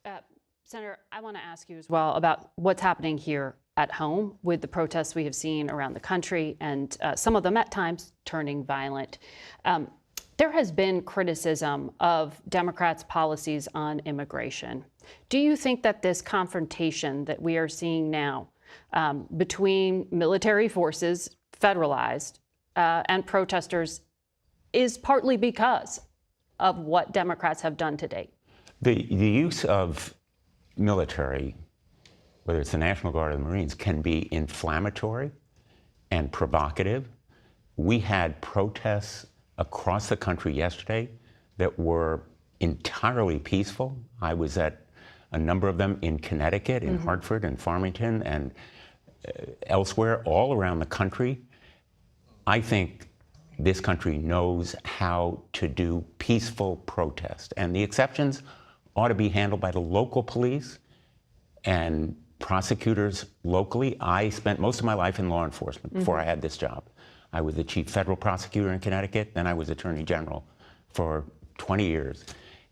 Uh, Senator, I want to ask you as well about what's happening here at home with the protests we have seen around the country and some of them at times turning violent. There has been criticism of Democrats' policies on immigration. Do you think that this confrontation that we are seeing now between military forces, federalized, and protesters is partly because of what Democrats have done to date? The use of military, whether it's the National Guard or the Marines, can be inflammatory and provocative. We had protests across the country yesterday that were entirely peaceful. I was at a number of them in Connecticut, in Hartford and Farmington and elsewhere, all around the country. I think this country knows how to do peaceful protest, and the exceptions ought to be handled by the local police and prosecutors locally. I spent most of my life in law enforcement before I had this job. I was the chief federal prosecutor in Connecticut, then I was attorney general for 20 years.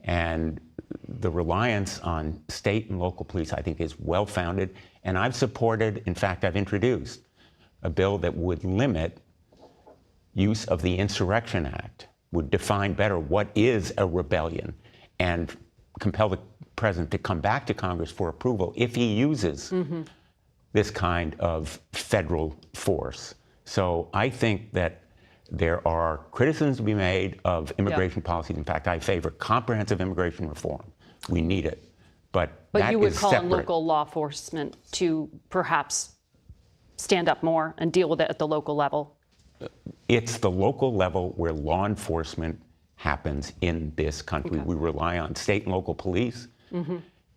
And the reliance on state and local police, I think, is well-founded. And I've supported, in fact, I've introduced a bill that would limit use of the Insurrection Act, would define better what is a rebellion, and compel the president to come back to Congress for approval if he uses this kind of federal force. So I think that there are criticisms to be made of immigration policies. In fact, I favor comprehensive immigration reform. We need it. But that you would is call on separate. local law enforcement to perhaps stand up more and deal with it at the local level? It's the local level where law enforcement happens in this country. Okay. We rely on state and local police,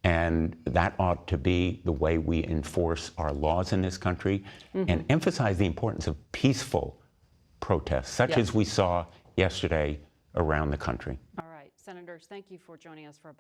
and that ought to be the way we enforce our laws in this country and emphasize the importance of peaceful protests, such as we saw yesterday around the country. All right, Senators, thank you for joining us for a